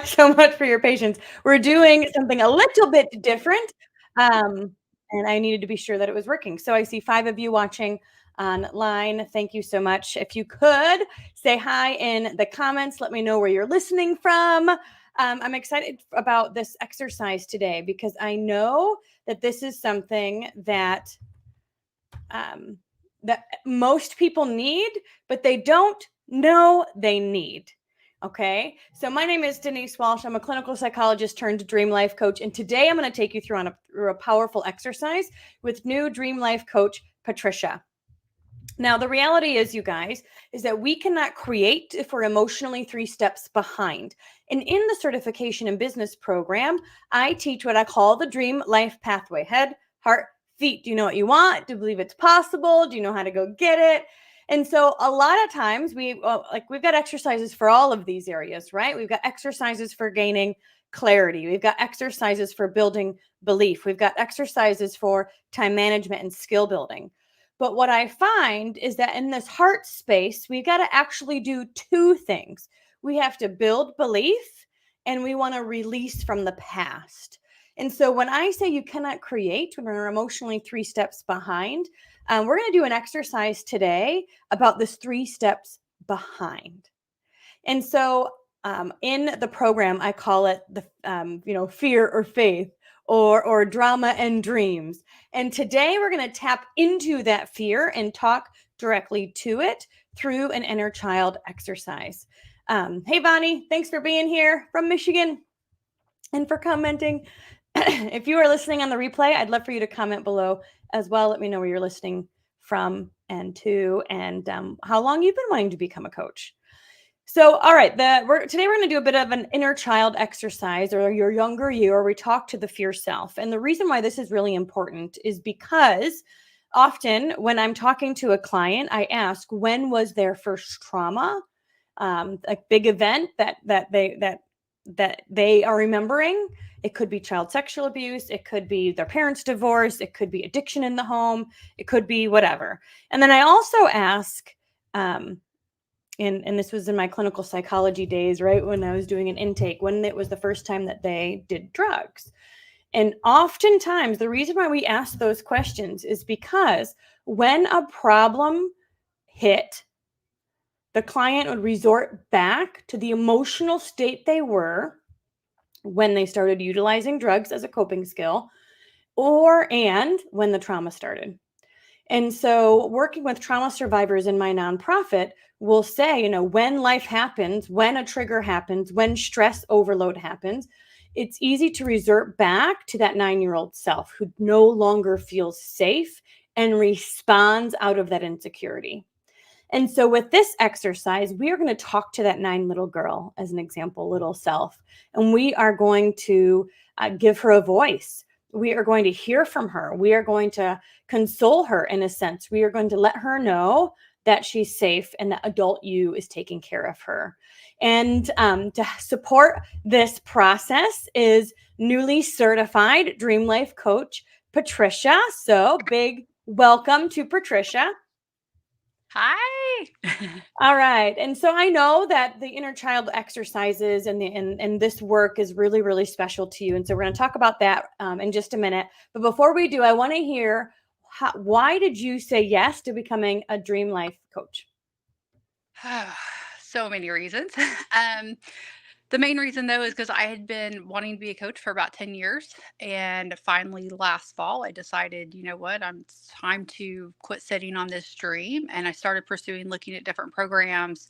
so much for your patience. We're doing something a little bit different, and I needed to be sure that it was working. So I see 5 of you watching online. Thank you so much. If you could say hi in the comments, let me know where you're listening from. I'm excited about this exercise today because I know that this is something um, that most people need, but they don't know they need. Okay, so my name is Denise Walsh. I'm a clinical psychologist turned dream life coach, and today I'm going to take you through a powerful exercise with new dream life coach Patricia. Now, the reality is, you guys, is that we cannot create if we're emotionally 3 steps behind. And in the certification and business program, I teach what I call the dream life pathway: head, heart, feet. Do you know what you want? Do you believe it's possible? Do you know how to go get it? And so a lot of times we've got exercises for all of these areas, right? We've got exercises for gaining clarity. We've got exercises for building belief. We've got exercises for time management and skill building. But what I find is that in this heart space, we got to actually do 2 things. We have to build belief and we want to release from the past. And so when I say you cannot create when we're emotionally 3 steps behind, we're going to do an exercise today about this 3 steps behind. And so in the program, I call it the fear or faith, or drama and dreams. And today we're going to tap into that fear and talk directly to it through an inner child exercise. Hey, Bonnie, thanks for being here from Michigan and for commenting. If you are listening on the replay, I'd love for you to comment below as well. Let me know where you're listening from and to, and how long you've been wanting to become a coach. So, all right, today we're going to do a bit of an inner child exercise, or your younger you, or we talk to the fear self. And the reason why this is really important is because often when I'm talking to a client, I ask, when was their first trauma, a big event that they are remembering. It could be child sexual abuse. It could be their parents' divorce. It could be addiction in the home. It could be whatever. And then I also ask, and this was in my clinical psychology days, right when I was doing an intake, when it was the first time that they did drugs. And oftentimes the reason why we ask those questions is because when a problem hit, the client would resort back to the emotional state they were when they started utilizing drugs as a coping skill, and when the trauma started. And so working with trauma survivors in my nonprofit will say, when life happens, when a trigger happens, when stress overload happens, it's easy to resort back to that 9-year-old self who no longer feels safe and responds out of that insecurity. And so with this exercise, we are going to talk to that 9 little girl, as an example, little self, and we are going to give her a voice. We are going to hear from her. We are going to console her in a sense. We are going to let her know that she's safe and that adult you is taking care of her. And to support this process is newly certified Dream Life coach, Patricia. So big welcome to Patricia. Hi. All right. And so I know that the inner child exercises and this work is really, really special to you. And so we're going to talk about that in just a minute. But before we do, I want to hear, why did you say yes to becoming a Dream Life coach? So many reasons. The main reason, though, is because I had been wanting to be a coach for about 10 years. And finally, last fall, I decided, you know what, it's time to quit sitting on this dream. And I started looking at different programs.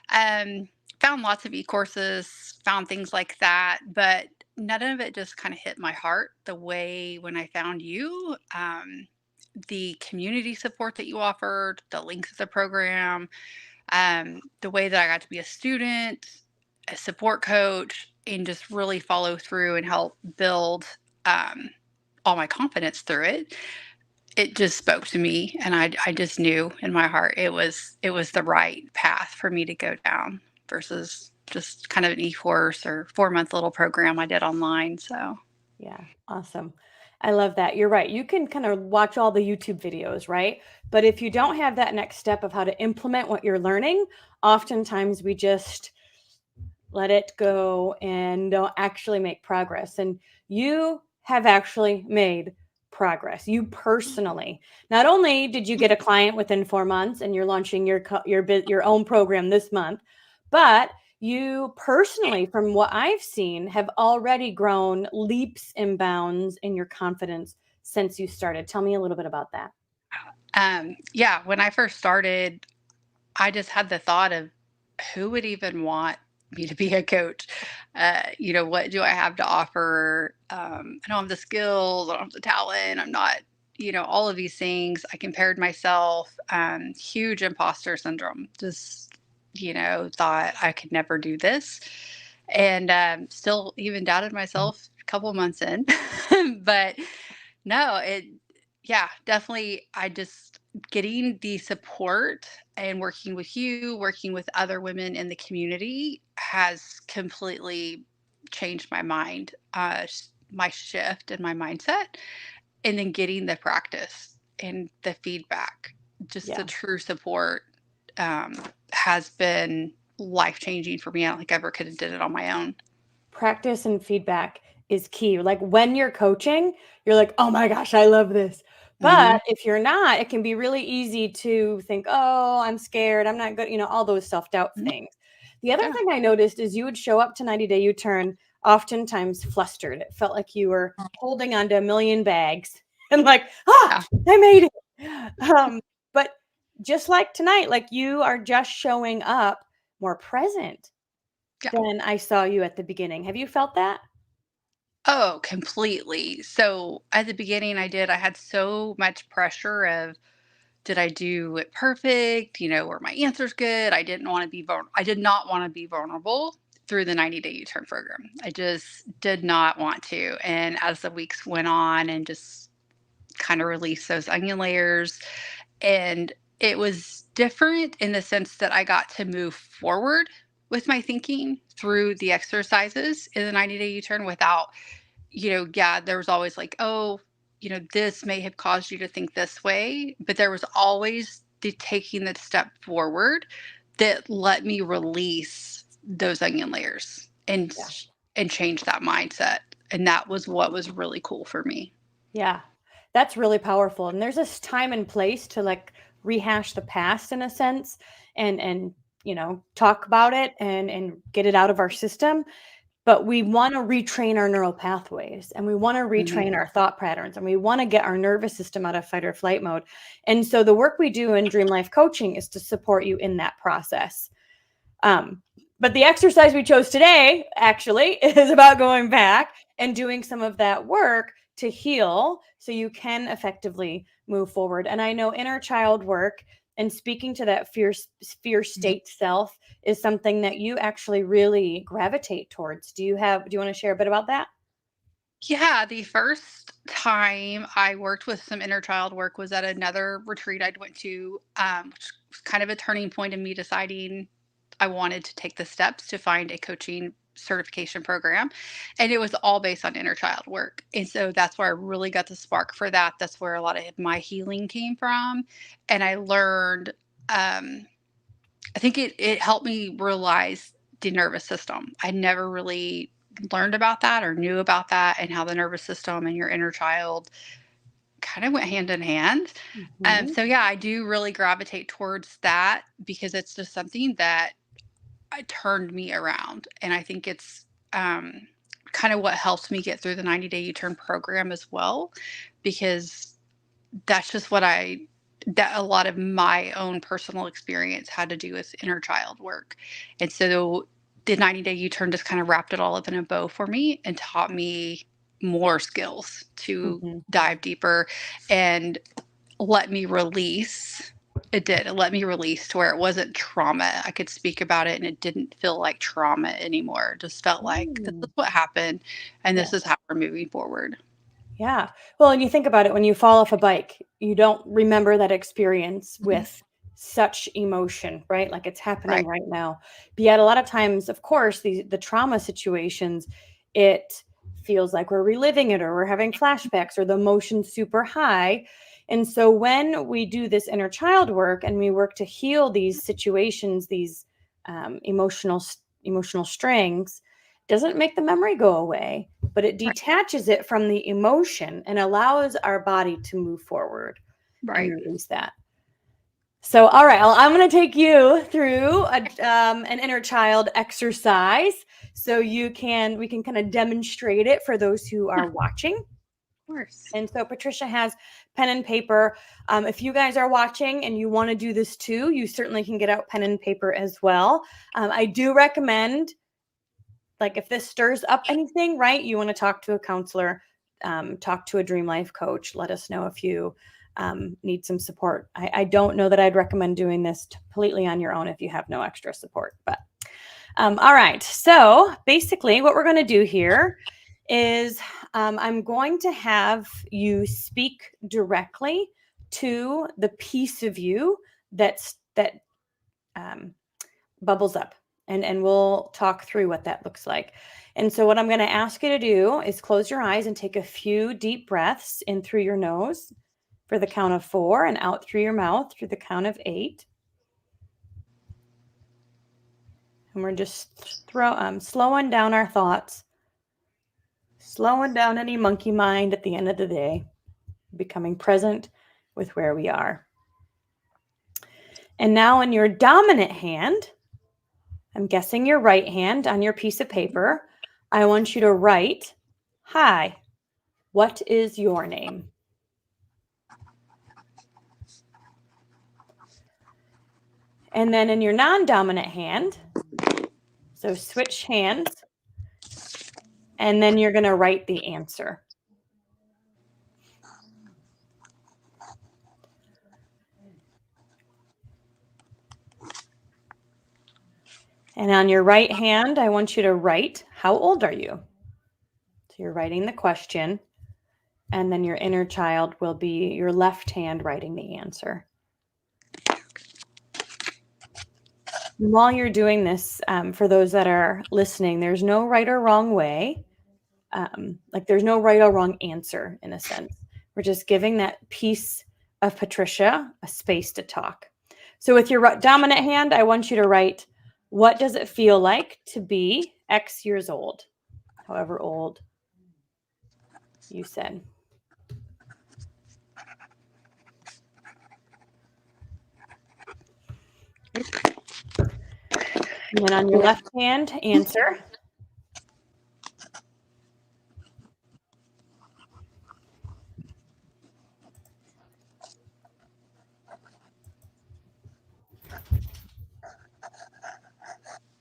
Found lots of e-courses, found things like that. But none of it just kind of hit my heart the way when I found you. The community support that you offered, the length of the program, the way that I got to be a student, a support coach, and just really follow through and help build all my confidence through it. It just spoke to me, and I just knew in my heart it was the right path for me to go down versus just kind of an e-course or 4-month little program I did online. So Yeah, awesome. I love that. You're right. You can kind of watch all the YouTube videos, right? But if you don't have that next step of how to implement what you're learning, oftentimes we just let it go, and don't actually make progress. And you have actually made progress. You personally, not only did you get a client within 4 months, and you're launching your own program this month, but you personally, from what I've seen, have already grown leaps and bounds in your confidence since you started. Tell me a little bit about that. Yeah, when I first started, I just had the thought of who would even want me to be a coach? What do I have to offer? I don't have the skills, I don't have the talent, I'm not, all of these things. I compared myself, huge imposter syndrome, just, thought I could never do this. And still even doubted myself a couple months in. But no, yeah, definitely. I just getting the support and working with you, working with other women in the community has completely changed my mind, my shift and my mindset. And then getting the practice and the feedback, just the Yeah. true support, um, has been life changing for me. I don't think I ever could have did it on my own. Practice and feedback is key. Like when you're coaching, you're like, oh my gosh, I love this. Hmm. But if you're not, it can be really easy to think, oh, I'm scared, I'm not good, all those self doubt things. The other Yeah. thing I noticed is you would show up to 90 Day U Turn oftentimes flustered. It felt like you were holding onto a million bags and like, Yeah. I made it. But just like tonight, like you are just showing up more present Yeah. than I saw you at the beginning. Have you felt that? Oh, completely. So at the beginning, I had so much pressure of, did I do it perfect? Were my answers good? I did not want to be vulnerable through the 90 Day U-Turn program. I just did not want to. And as the weeks went on and just kind of released those onion layers, and it was different in the sense that I got to move forward with my thinking through the exercises in the 90 Day U-Turn without, yeah, there was always like, oh, this may have caused you to think this way, but there was always the taking the step forward that let me release those onion layers and Yeah. and change that mindset. And that was what was really cool for me. Yeah. That's really powerful. And there's this time and place to like rehash the past in a sense, and talk about it and get it out of our system. But we want to retrain our neural pathways, and we want to Mhm. retrain our thought patterns, and we want to get our nervous system out of fight or flight mode. And so the work we do in Dream Life Coaching is to support you in that process. Um, but the exercise we chose today actually is about going back and doing some of that work to heal so you can effectively move forward. And I know inner child work and speaking to that fear state self is something that you actually really gravitate towards. Do you want to share a bit about that? Yeah, the first time I worked with some inner child work was at another retreat I'd went to, which was kind of a turning point in me deciding I wanted to take the steps to find a coaching certification program. And it was all based on inner child work. And so that's where I really got the spark for that. That's where a lot of my healing came from. And I learned, I think it helped me realize the nervous system. I never really learned about that or knew about that, and how the nervous system and your inner child kind of went hand in hand. Mhm. So yeah, I do really gravitate towards that because it's just something that turned me around, and I think it's kind of what helped me get through the 90 Day U-Turn program as well, because that's just that a lot of my own personal experience had to do with inner child work. And so the 90 Day U-Turn just kind of wrapped it all up in a bow for me and taught me more skills to Mhm. dive deeper and let me release. It did. It let me release to where it wasn't trauma. I could speak about it and it didn't feel like trauma anymore. It just felt like this is Mm. what happened and Yeah. this is how we're moving forward. Yeah. Well, and you think about it, when you fall off a bike, you don't remember that experience Mhm. with such emotion, right? Like it's happening Right. right now. But yet a lot of times, of course, the trauma situations, it feels like we're reliving it, or we're having flashbacks, or the emotion's super high. And so when we do this inner child work and we work to heal these situations, these emotional emotional strings, doesn't make the memory go away, but it detaches it from the emotion and allows our body to move forward and release that. So, all right, I'm going to take you through an inner child exercise so we can kind of demonstrate it for those who are watching. Of course. And so Patricia has pen and paper. If you guys are watching and you want to do this too, you certainly can get out pen and paper as well. I do recommend, like, if this stirs up anything, right, you want to talk to a counselor, talk to a Dream Life coach. Let us know if you need some support. I don't know that I'd recommend doing this completely on your own if you have no extra support. But all right. So basically what we're going to do here is I'm going to have you speak directly to the piece of you that bubbles up. And we'll talk through what that looks like. And so what I'm going to ask you to do is close your eyes and take a few deep breaths in through your nose for the count of 4 and out through your mouth through the count of 8. And we're just slowing down our thoughts, slowing down any monkey mind at the end of the day, becoming present with where we are. And now in your dominant hand, I'm guessing your right hand, on your piece of paper, I want you to write, "Hi, what is your name?" And then in your non-dominant hand, so switch hands, and then you're going to write the answer. And on your right hand, I want you to write, "How old are you?" So you're writing the question, and then your inner child will be your left hand writing the answer. And while you're doing this, for those that are listening, there's no right or wrong way. Like, there's no right or wrong answer in a sense. We're just giving that piece of Patricia a space to talk. So with your dominant hand, I want you to write, "What does it feel like to be X years old?" However old you said. And then on your left hand, answer.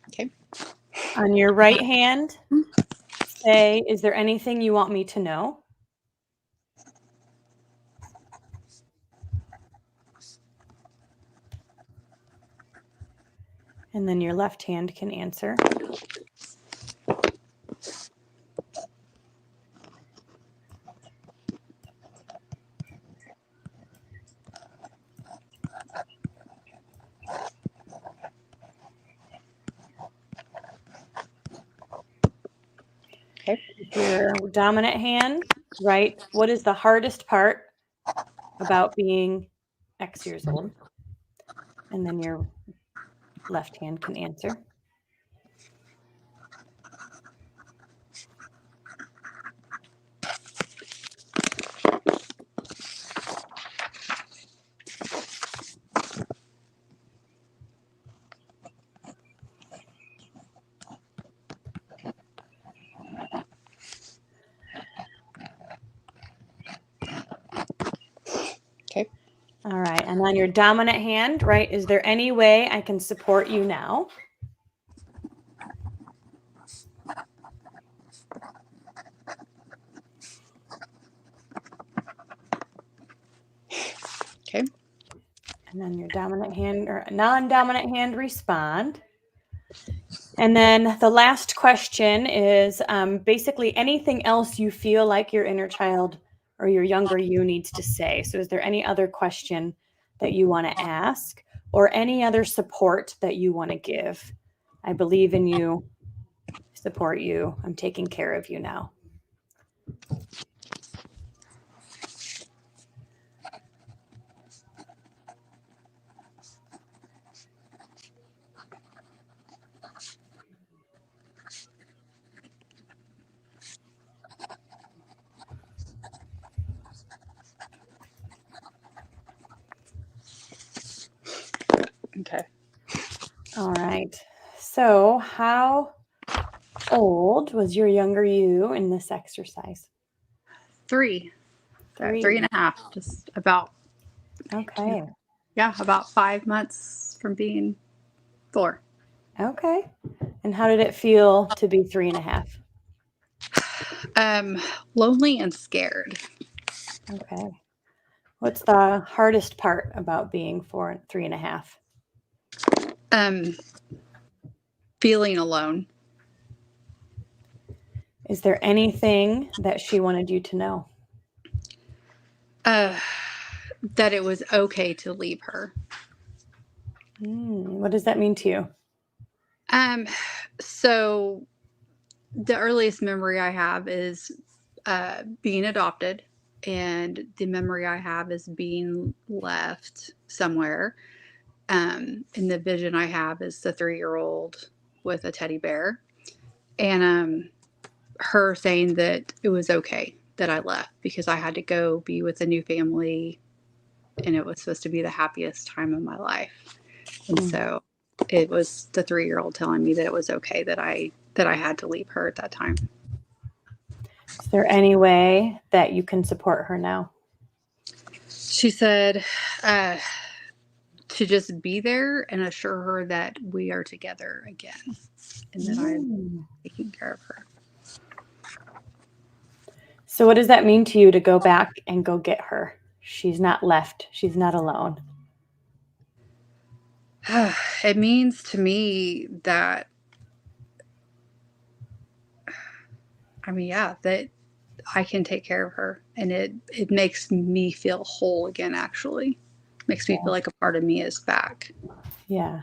Okay. On your right hand, say, "Is there anything you want me to know?" And then your left hand can answer. Okay. Your dominant hand, write, "What is the hardest part about being X years old?" And then your left hand can answer. Okay. All right. And on your dominant hand, right, "Is there any way I can support you now?" Okay. And then your dominant hand or non-dominant hand, respond. And then the last question is basically anything else you feel like your inner child or your younger you needs to say. So is there any other question that you want to ask or any other support that you want to give? "I believe in you, support you, I'm taking care of you now." All right. So, how old was your younger you in this exercise? 3, 3. 3.5, just about, Okay. yeah, about 5 months from being 4. Okay. And how did it feel to be 3.5? Lonely and scared. Okay. What's the hardest part about being 3.5? Um, Feeling alone. Is there anything that she wanted you to know? That it was okay to leave her. What does that mean to you? So the earliest memory I have is being adopted, and the memory I have is being left somewhere. And the vision I have is the 3-year-old with a teddy bear, and her saying that it was okay that I left because I had to go be with a new family, and it was supposed to be the happiest time of my life. And so it was the 3-year-old telling me that it was okay that I had to leave her at that time. Is there any way that you can support her now? She said to just be there and assure her that we are together again and that I'm taking care of her. So what does that mean to you to go back and go get her? She's not left. She's not alone. It means to me that, that I can take care of her, and it makes me feel whole again, actually. Makes me feel like a part of me is back. Yeah.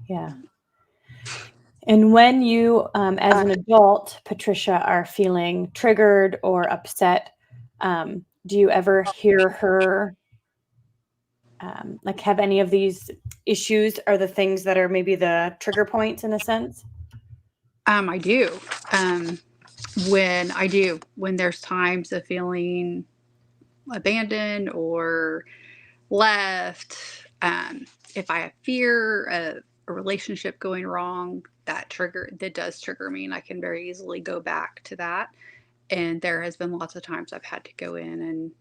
Yeah. And when you, as an adult, Patricia, are feeling triggered or upset, do you ever hear her, like have any of these issues are the things that are maybe the trigger points in a sense? I do. When there's times of feeling abandoned or left, if I have fear of a relationship going wrong, that does trigger me, and I can very easily go back to that. And there has been lots of times I've had to go in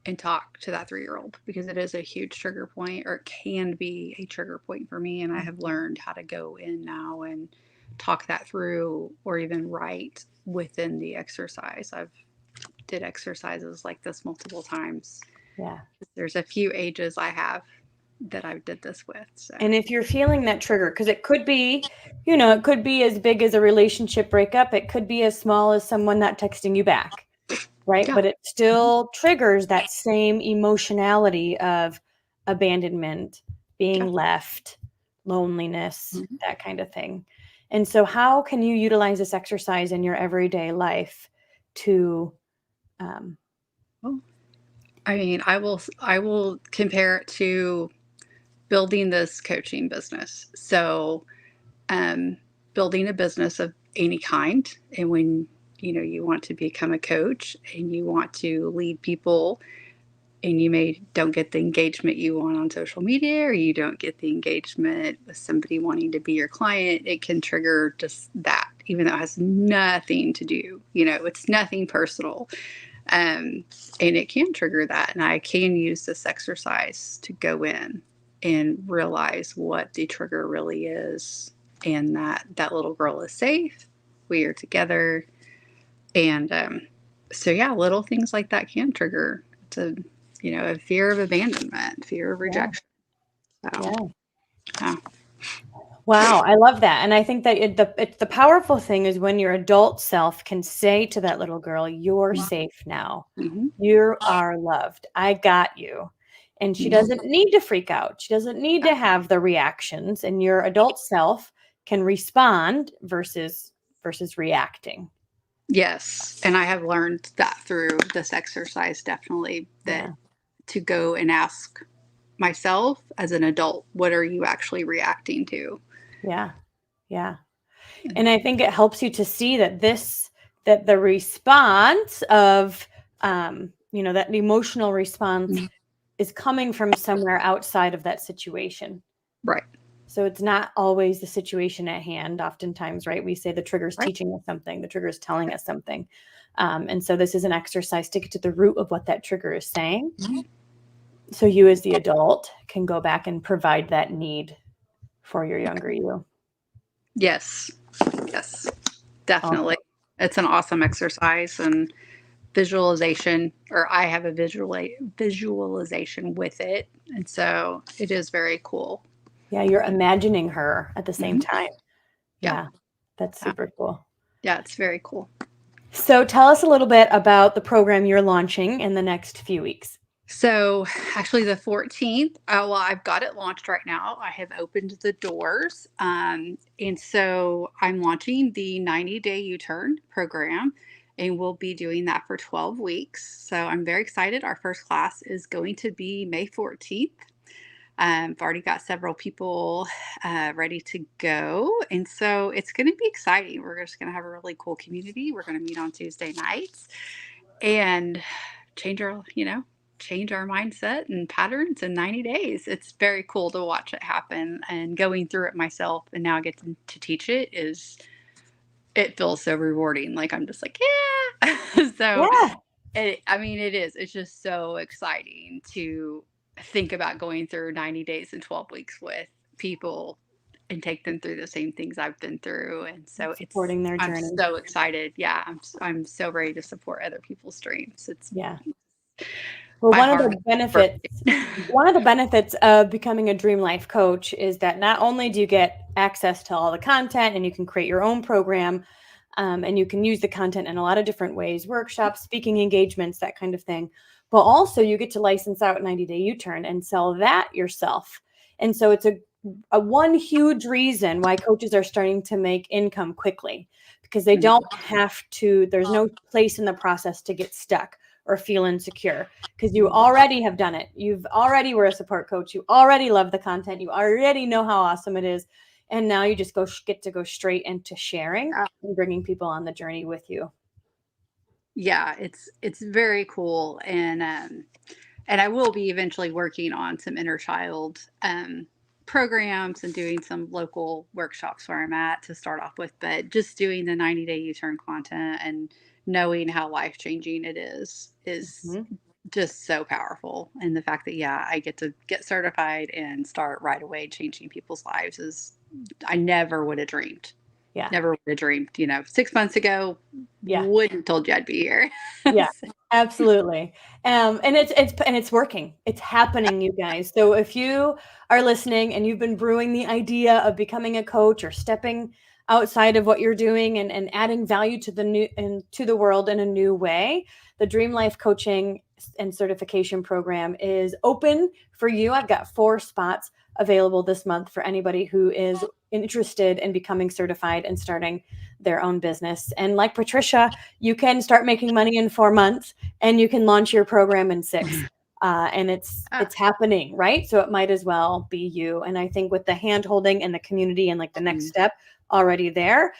and talk to that 3-year-old because it is a huge trigger point, or it can be a trigger point for me. And I have learned how to go in now and talk that through, or even write within the exercise. I've did exercises like this multiple times. Yeah. There's a few ages I have that I did this with. So. And if you're feeling that trigger, because it could be, it could be as big as a relationship breakup. It could be as small as someone not texting you back, right? Yeah. But it still triggers that same emotionality of abandonment, being left, loneliness, that kind of thing. And so how can you utilize this exercise in your everyday life to I will compare it to building this coaching business. So, building a business of any kind, and when you want to become a coach and you want to lead people, and you don't get the engagement you want on social media, or you don't get the engagement with somebody wanting to be your client, it can trigger just that, even though it has nothing to do, it's nothing personal. And it can trigger that. And I can use this exercise to go in and realize what the trigger really is, and that little girl is safe. We are together. And so, yeah, little things like that can trigger a fear of abandonment, fear of rejection. So, yeah. Wow, I love that. And I think that the powerful thing is when your adult self can say to that little girl, "You're safe now. Mm-hmm. You are loved. I got you." And she doesn't need to freak out. She doesn't need to have the reactions, and your adult self can respond versus reacting. Yes. And I have learned that through this exercise, definitely, that to go and ask myself as an adult, what are you actually reacting to? Yeah. Yeah. And I think it helps you to see that that the response of, that emotional response is coming from somewhere outside of that situation. Right. So it's not always the situation at hand. Oftentimes, right? We say the trigger's Right. teaching us something, the trigger is telling us something. And so this is an exercise to get to the root of what that trigger is saying. So you as the adult can go back and provide that need for your younger you. Yes. Yes. Definitely. Awesome. It's an awesome exercise, and visualization, or I have a visualization with it. And so it is very cool. Yeah, you're imagining her at the same Mhm. time. Yeah. Yeah, that's Yeah. super cool. Yeah. It's very cool. So tell us a little bit about the program you're launching in the next few weeks. So actually the 14th, well, I've got it launched right now. I have opened the doors. And so I'm launching the 90-day U-turn program, and we'll be doing that for 12 weeks. So I'm very excited. Our first class is going to be May 14th. I've already got several people ready to go. And so it's going to be exciting. We're just going to have a really cool community. We're going to meet on Tuesday nights and change our, change our mindset and patterns in 90 days. It's very cool to watch it happen, and going through it myself and now I get to teach it feels so rewarding. Like I'm just like, yeah. So Yeah. it is. It's just so exciting to think about going through 90 days and 12 weeks with people and take them through the same things I've been through. And so Supporting their I'm journey. so excited. Yeah, I'm so ready to support other people's dreams. It's Yeah. Well, my heart. one of the benefits of becoming a Dream Life coach is that not only do you get access to all the content and you can create your own program, and you can use the content in a lot of different ways, workshops, speaking engagements, that kind of thing. But also you get to license out 90-day U-turn and sell that yourself. And so it's a one huge reason why coaches are starting to make income quickly, because they don't have to, there's no place in the process to get stuck or feel insecure, because you already have done it. You've already were a support coach. You already love the content. You already know how awesome it is. And now you just get to go straight into sharing and bringing people on the journey with you. Yeah, it's very cool. And I will be eventually working on some inner child programs and doing some local workshops where I'm at to start off with. But just doing the 90-day U-turn content and knowing how life changing it is Mhm. just so powerful. And the fact that, yeah, I get to get certified and start right away changing people's lives is, I never would have dreamed. Yeah. Never would have dreamed, 6 months ago, Yeah. wouldn't have told you I'd be here. Yeah, absolutely. And it's working. It's happening, you guys. So if you are listening and you've been brewing the idea of becoming a coach or stepping outside of what you're doing and adding value to the new and to the world in a new way, the Dream Life Coaching and Certification Program is open for you. I've got 4 spots available this month for anybody who is interested in becoming certified and starting their own business. And like Patricia, you can start making money in 4 months and you can launch your program in 6. And it's happening, right? So it might as well be you. And I think with the hand holding and the community and like the next step already there,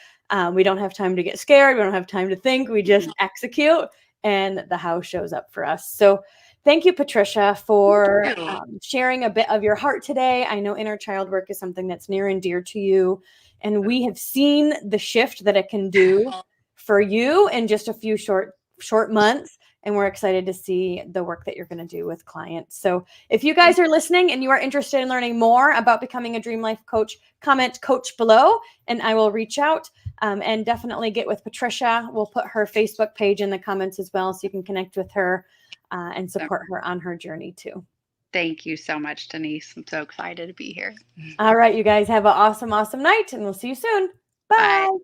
we don't have time to get scared. We don't have time to think. We just execute and the house shows up for us. So thank you, Patricia, for sharing a bit of your heart today. I know inner child work is something that's near and dear to you. And we have seen the shift that it can do for you in just a few short months. And we're excited to see the work that you're going to do with clients. So if you guys are listening and you are interested in learning more about becoming a Dream Life coach, comment coach below and I will reach out, and definitely get with Patricia. We'll put her Facebook page in the comments as well, so you can connect with her and support her on her journey too. Thank you so much, Denise. I'm so excited to be here. All right, you guys have an awesome, awesome night, and we'll see you soon. Bye. Bye.